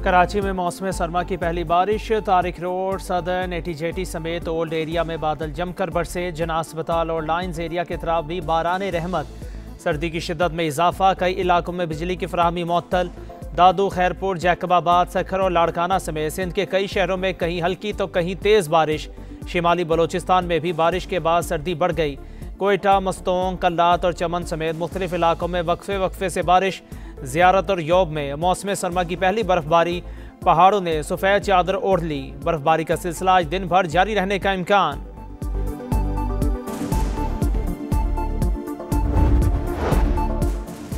कराची में मौसम सरमा की पहली बारिश। तारिक रोड, सदर्न, एटीजेटी समेत ओल्ड एरिया में बादल जमकर बरसे। जना अस्पताल और लाइन्स एरिया के तरफ भी बाराने रहमत। सर्दी की शिद्दत में इजाफा, कई इलाकों में बिजली की फराहमी मुअत्तल। दादू, खैरपुर, जैकबाबाद, सखर और लाड़काना समेत सिंध के कई शहरों में कहीं हल्की तो कहीं तेज़ बारिश। शिमाली बलोचिस्तान में भी बारिश के बाद सर्दी बढ़ गई। कोयटा, मस्तोंग, कल्लात और चमन समेत मुख्तलिफ इलाकों में वक्फे वक्फे से बारिश। ज़ियारत और यौब में मौसम सरमा की पहली बर्फबारी। पहाड़ों ने सफ़ेद चादर ओढ़ ली। बर्फबारी का सिलसिला आज दिन भर जारी रहने का इम्कान।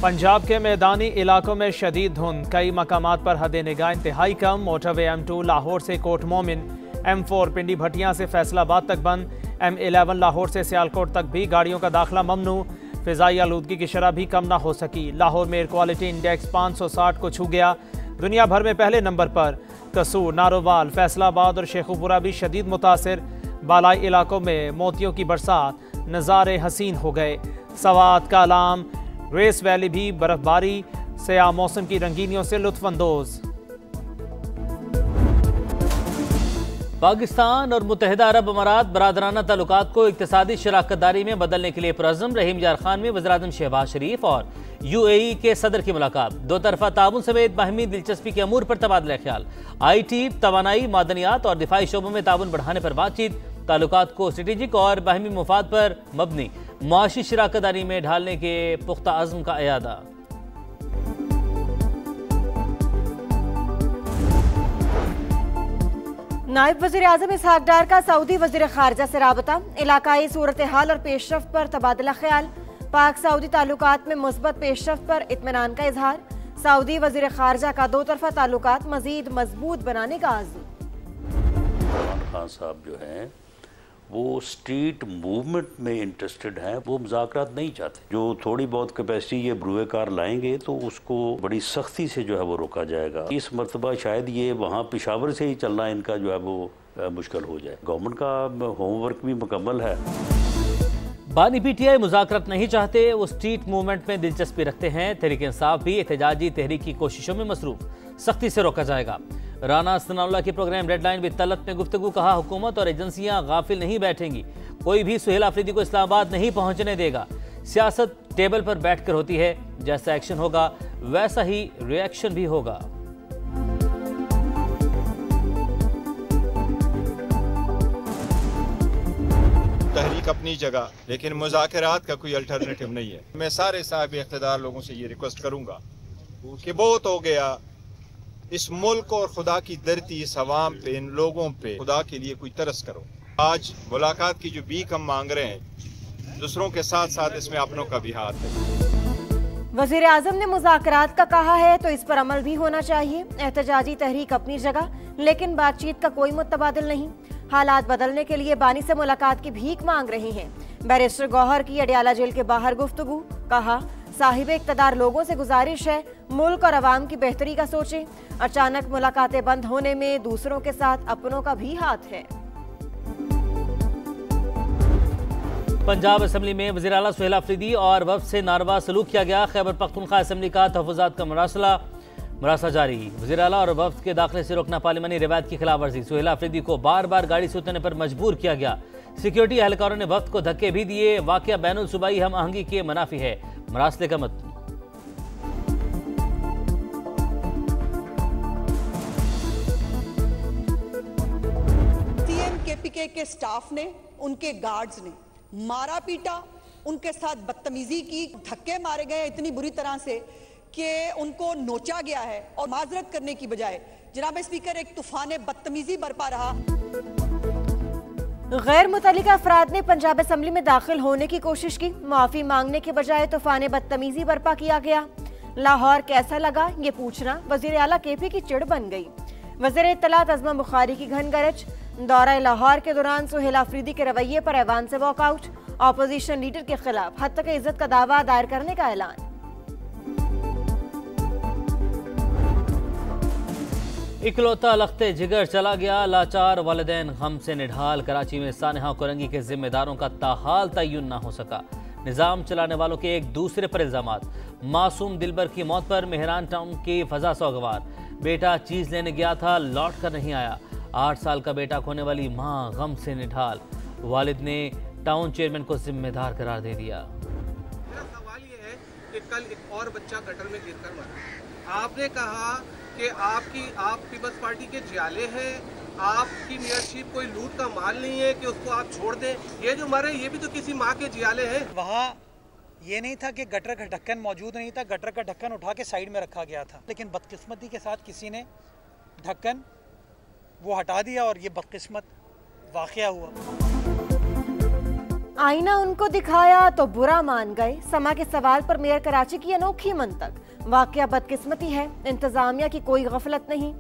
पंजाब के मैदानी इलाकों में शदीद धुंध। कई मकामात पर हद निगाह इंतहाई कम। मोटरवे M2 लाहौर से कोट मोमिन, M4 पिंडी भटियां से फैसलाबाद तक बंद। M11 लाहौर से सियालकोट तक भी गाड़ियों का दाखिला ममनू। फ़िज़ाई आलूदगी की शरह भी कम ना हो सकी। लाहौर में एयर क्वालिटी इंडेक्स 560 को छू गया। दुनिया भर में पहले नंबर पर कसूर, नारोवाल, फैसलाबाद और शेखुपुरा भी शदीद मुतासिर। बालाई इलाकों में मोतियों की बरसात, नज़ारे हसीन हो गए। सवात, कालाम, रेस वैली भी बर्फबारी से मौसम की रंगीनियों से लुत्फानंदोज। पाकिस्तान और मुत्तहिदा अरब अमारात बरादराना ताल्लुकात को इक्तिसादी शराकतदारी में बदलने के लिए पुरअज़्म। रहीम यार खान में वज़ीर-ए-आज़म शहबाज शरीफ और UAE के सदर की मुलाकात। दो तरफा ताउन समेत बाहमी दिलचस्पी के अमूर पर तबादला ख्याल। IT, तवानाई, मादनियात और दिफाई शोबों में ताउन बढ़ाने पर बातचीत। ताल्लुकात को स्ट्रेटेजिक और बाहमी मुफाद पर मबनी मुआशी शराकतदारी में ढालने के पुख्ता अज़्म का इयादा। नायब वज़ीर आज़म इसहाक डार का सऊदी वज़ीर ख़ारजा से राबता। इलाकाई सूरत हाल और पेशरफ्त पर तबादला ख्याल। पाक सऊदी ताल्लुकात में मुस्बत पेशरफ्त पर इत्मीनान का इजहार। सऊदी वज़ीर ख़ारजा का दो तरफा ताल्लुकात मज़ीद मजबूत बनाने का आज़म। इमरान खान साहब जो हैं वो स्ट्रीट मूवमेंट में इंटरेस्टेड हैं, वो मुज़ाकरात नहीं चाहते। जो थोड़ी बहुत कैपेसिटी ये ब्रुए कार लाएंगे तो उसको बड़ी सख्ती से जो है वो रोका जाएगा। इस मरतबा शायद ये वहाँ पेशावर से ही चलना इनका जो है वो मुश्किल हो जाए। गवर्नमेंट का होमवर्क भी मुकम्मल है। बानी PTI मुज़ाकरात नहीं चाहते, वो स्ट्रीट मूवमेंट में दिलचस्पी रखते हैं। तहरीक इंसाफ भी एहतजाजी तहरीक की कोशिशों में मसरूफ, सख्ती से रोका जाएगा। राना सनाउल्लाह की प्रोग्राम रेडलाइन विद तलत में गुफ्तगू, कहा हुकूमत और एजेंसियां गाफिल नहीं बैठेंगी। कोई भी सुहेल आफरीदी को इस्लामाबाद नहीं पहुंचने देगा। सियासत टेबल पर बैठकर होती है, जैसा एक्शन होगा वैसा ही रिएक्शन भी होगा। तहरीक अपनी जगह, लेकिन मुज़ाकरात का कोई अल्टरनेटिव नहीं है। मैं सारे साहब इख्तिदार लोगों से ये रिक्वेस्ट करूंगा कि बहुत हो गया, इस मुल्क और खुदा की धरती, इस अवाम पे, इन लोगों पे खुदा के लिए कोई तरस करो। आज मुलाकात की जो भीख हम मांग रहे हैं, दूसरों के साथ साथ इसमें अपनों का भी हाथ है। वज़ीर आज़म ने मुज़ाकरात का कहा है तो इस पर अमल भी होना चाहिए। एहतजाजी तहरीक अपनी जगह, लेकिन बातचीत का कोई मुतबादिल नहीं। हालात बदलने के लिए बानी से मुलाकात की भीख मांग रहे हैं। बैरिस्टर गौहर की अडियाला जेल के बाहर गुफ्तगू, कहा साहिब इक़्तिदार लोगों से गुजारिश है मुल्क और अवाम की बेहतरी का सोचें। अचानक मुलाकातें बंद होने में दूसरों के साथ अपनों का भी हाथ है। पंजाब असम्बली में वज़ीर आला सुहेल आफरीदी और वफ़द से नारवा सलूक किया गया। खैबर पख्तूनख्वा असम्बली का तहफ़्फ़ुज़ात का मरासला जारी। वज़ीर आला और वफ़द के दाखिले से रोकना पार्लिमानी रिवायत की खिलाफ वर्जी। सुहेल आफरीदी को बार बार गाड़ी से उतरने पर मजबूर किया गया। सिक्योरिटी एहलकारों ने वफ़द को धक्के भी दिए। वाक़या बैनुल सूबाई हम आहंगी के मनाफी है। मरासले का मत KPK के स्टाफ ने, उनके गार्ड्स ने मारा पीटा, उनके साथ बदतमीजी की, धक्के मारे गए इतनी बुरी तरह से कि उनको नोचा गया है। और माजरत करने की बजाय जनाब स्पीकर एक तूफान बदतमीजी बरपा रहा। गैर मुतल्लिका अफराद ने पंजाब असम्बली में दाखिल होने की कोशिश की। माफी मांगने के बजाय तूफान बदतमीजी बरपा किया गया। लाहौर कैसा लगा ये पूछना वज़ीर आला KP की चिड़ बन गई। वज़ीर इत्तलात अज़मा बुखारी की घन गरज। दौरा लाहौर के दौरान सुहेल आफरीदी के रवैये पर ऐवान से वॉकआउट। ऑपोजिशन लीडर के खिलाफ हद तक इज्जत का दावा दायर करने का ऐलान। इकलौता लख्ते जिगर चला गया। लाचार वालिदैन गम से निढाल। कराची में सानहा कोरंगी के जिम्मेदारों का ताहाल तय्युन ना हो सका। निज़ाम चलाने वालों के एक दूसरे पर इल्जामात। मासूम दिलबर की मौत पर मेहरान टाउन की फजा सोगवार। बेटा चीज लेने गया था, लौट कर नहीं आया। 8 साल का बेटा खोने वाली मां गम से निढाल। वालिद ने टाउन चेयरमैन को जिम्मेदार करार दे दिया। मेरा सवाल ये है कि कल एक और बच्चा गटर में गिरकर मरा। आपने कहा कि आप पीपल्स पार्टी के जियाले हैं, आपकी मेयरशिप कोई लूट का माल नहीं है कि उसको आप छोड़ दें। ये जो मरे ये भी तो किसी माँ के जियाले हैं। वहाँ ये नहीं था कि गटर का ढक्कन मौजूद नहीं था, गटर का ढक्कन उठा के साइड में रखा गया था, लेकिन बदकिस्मती के साथ किसी ने ढक्कन वो हटा दिया और ये बदकिस्मत वाकया हुआ। आईना उनको दिखाया तो बुरा मान गए। समा के सवाल पर मेयर कराची की अनोखी मंतक। वाकया बदकिस्मती है, इंतजामिया की कोई गफलत नहीं।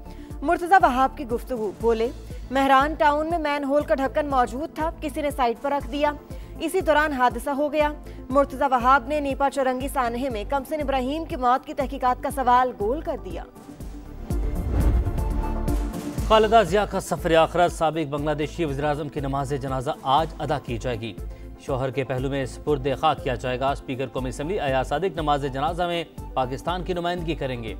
मुर्तजा वहाब की गुफ्तगू, बोले मेहरान टाउन में मैन होल का ढक्कन मौजूद था, किसी ने साइड पर रख दिया, इसी दौरान हादसा हो गया। मुर्तजा वहाब ने नीपा चौरंगी सानहे में कमसिन इब्राहिम की मौत की तहकीकात का सवाल गोल कर दिया। खालिदा जिया का सफर आखिरत। साबिक बांग्लादेशी वज़ीर-ए-आज़म की नमाज जनाजा आज अदा की जाएगी। शोहर के पहलू में सुपुर्द खाक किया जाएगा। स्पीकर कौमी असम्बली अयाज सादिक नमाज जनाजा में पाकिस्तान की नुमाइंदगी करेंगे।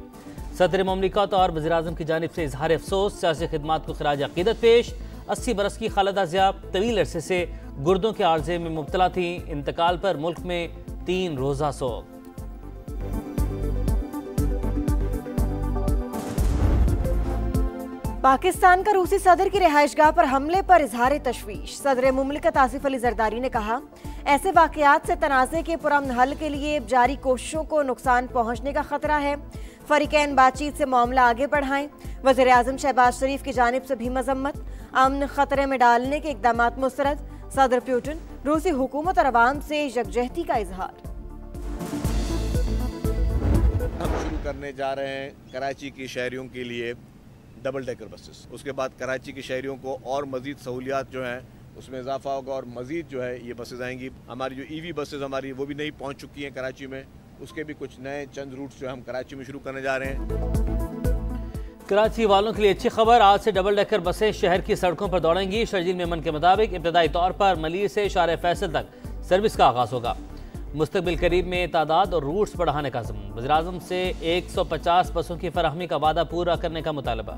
सदर मुमलिकत और वज़ीर-ए-आज़म की जानिब से इजहार अफसोस, सियासी खिदमात को खिराज अकीदत पेश। 80 बरस की खालिदा जिया तवील अरसे से गुर्दों के आर्जे में मुब्तला थी। इंतकाल पर मुल्क में 3 रोज़ा सोग। पाकिस्तान का रूसी सदर की रिहाइशगाह पर हमले पर इजहार तशवीश। सदर मुमलिकत आसिफ अली जरदारी ने कहा, ऐसे वाकयात से तनाज़े के पुरअमन हल के लिए जारी कोशिशों को नुकसान पहुंचने का खतरा है। फरीकैन बातचीत से मामला आगे बढ़ाएं। वज़ीर आज़म शहबाज शरीफ की जानिब से भी मजम्मत। अमन खतरे में डालने के इक़दामात मुस्तरद। सदर पुतिन रूसी हुकूमत और अवाम से यकजहती का इजहार। हम शुरू करने जा रहे हैं कराची के शहरियों के लिए डबल डेकर बसेस। उसके बाद कराची के शहरियों को और मज़ीद सहूलियात जो हैं उसमें इजाफा होगा और मज़ीद जो है ये बसेस आएंगी। हमारी जो ईवी बसेस हमारी वो भी नहीं पहुंच चुकी हैं कराची में, उसके भी कुछ नए चंद रूट्स जो हम कराची में शुरू करने जा रहे हैं। कराची वालों के लिए अच्छी खबर, आज से डबल डेकर बसें शहर की सड़कों पर दौड़ेंगी। शर्जील मेमन के मुताबिक इब्तदाई तौर पर मलिर से शारे फैसल तक सर्विस का आगाज होगा। मुस्तकबिल करीब में तादाद और रूट्स बढ़ाने का ज़म्न। वज़ीर-ए-आज़म से 150 बसों की फराहमी का वादा पूरा करने का मुतालबा।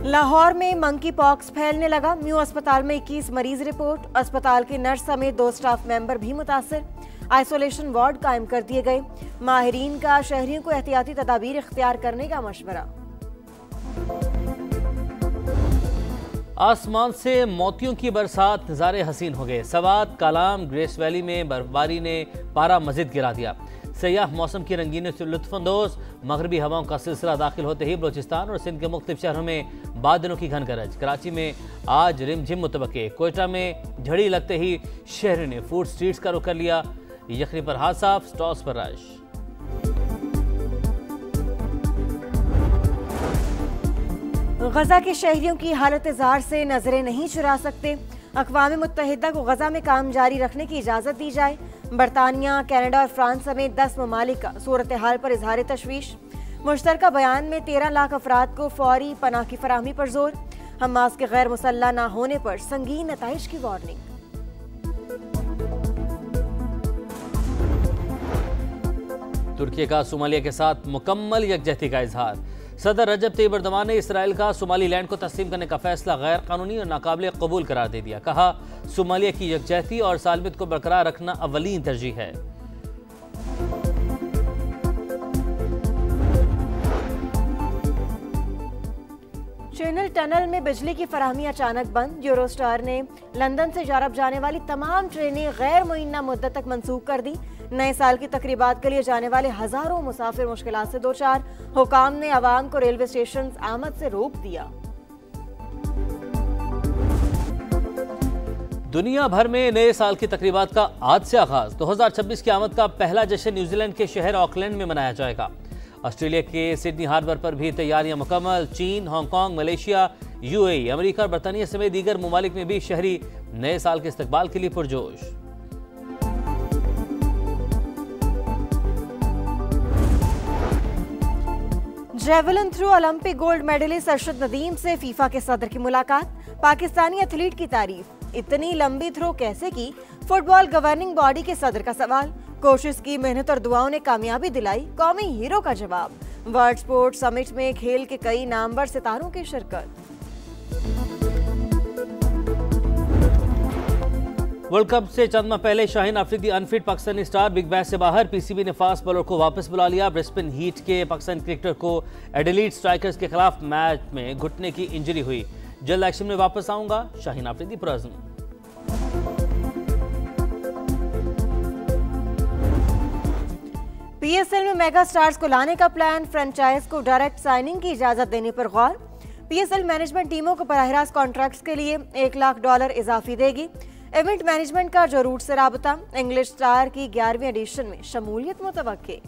लाहौर में मंकी पॉक्स फैलने लगा। म्यू अस्पताल में 21 मरीज रिपोर्ट। अस्पताल के नर्स समेत 2 स्टाफ मेंबर भी मुतासर। आइसोलेशन वार्ड कायम कर दिए गए। माहिरीन का शहरियों को एहतियाती तदाबीर इख्तियार करने का मशवरा। आसमान से मोतियों की बरसात, नज़ारे हसीन हो गए। सवात, कालाम, ग्रेस वैली में बर्फबारी ने पारा मज़ीद गिरा दिया। सयाह मौसम की रंगीनों से लुत्फानंदोज। मगरबी हवाओं का सिलसिला दाखिल होते ही बलोचिस्तान और सिंध के मुख्तलिफ शहरों में बादलों की घन गरज। कराची में आज रिमझिम मुतवक्के। कोयटा में झड़ी लगते ही शहर ने फूड स्ट्रीट्स का रुख कर लिया। यखनी पर हाथ साफ, स्टॉल्स पर रश। गजा के शहरियों की हालत ज़ार से नजरें नहीं चुरा सकते। अक़वाम मुत्तहिदा को गजा में काम जारी रखने की इजाज़त दी जाए। बरतानिया, कनाडा और फ्रांस समेत 10 ममालिक का सूरत हाल पर इजहार तशवीश। मुश्तरका बयान में 13 लाख अफराद को फौरी पनाह की फराहमी पर जोर। हमास के गैर मुसल्लह न होने पर संगीन नताइज की वार्निंग। तुर्की का सोमालिया के साथ मुकम्मल यकजहती का इजहार। सदर रजब तैयब एर्दोगान ने इसराइल का सोमालीलैंड को तस्लीम करने का फैसला गैर कानूनी और नाकाबिल कबूल करार दे दिया। कहा, सोमालिया की यकजहती और सालमियत को बरकरार रखना अव्वलीन तरजीह है। चैनल टनल में बिजली की फराहमी अचानक बंद। यूरोस्टार ने लंदन से यूरोप जाने वाली तमाम ट्रेनें गैर मुइन्ना मुद्दत तक मंसूख कर दी। नए साल की तकरीबात के लिए जाने वाले हजारों मुसाफिर मुश्किलात से दो चार। हुकाम ने आवाम को रेलवे स्टेशन आमद से रोक दिया। दुनिया भर में नए साल की तकरीबात का आज से आगाज। 2026 की आमद का पहला जश्न न्यूजीलैंड के शहर ऑकलैंड में मनाया जाएगा। ऑस्ट्रेलिया के सिडनी हार्बर पर भी तैयारियां मुकम्मल। चीन, हांगकांग, मलेशिया, यूएई, अमेरिका और बरतानिया समेत दीगर ममालिक में भी शहरी नए साल के इस्तकबाल के लिए पुरजोश। Javelin throw Olympic gold medallist Arshad Nadeem से फीफा के सदर की मुलाकात। पाकिस्तानी एथलीट की तारीफ। इतनी लंबी थ्रो कैसे की? फुटबॉल गवर्निंग बॉडी के सदर का सवाल। कोशिश की, मेहनत और दुआओं ने कामयाबी दिलाई, कौमी हीरो का जवाब। वर्ल्ड स्पोर्ट्स समिट में खेल के कई नामवर सितारों की शिरकत। वर्ल्ड कप से चंद माह पहले Shaheen Afridi unfit Pakistani star big bash से बाहर। पीसीबी ने फास्ट बॉलर को वापस बुला लिया। ब्रिस्बेन हीट के पाकिस्तानी क्रिकेटर को एडिलेड स्ट्राइकर्स के खिलाफ मैच में घुटने की इंजरी हुई। जल्द एक्शन में वापस आऊंगा, शाहीन अफरीदी पुरअज़्म। पीएसएल में मेगा स्टार्स को लाने का प्लान। फ्रेंचाइज को डायरेक्ट साइनिंग की इजाजत देने पर गौर। पीएसएल मैनेजमेंट टीमों को बराह रास्त कॉन्ट्रैक्ट्स के लिए $1 लाख इजाफी देगी। इवेंट मैनेजमेंट का जो रूट से राबता। इंग्लिश स्टार की 11वीं एडिशन में शमूलियत मुतवक्के।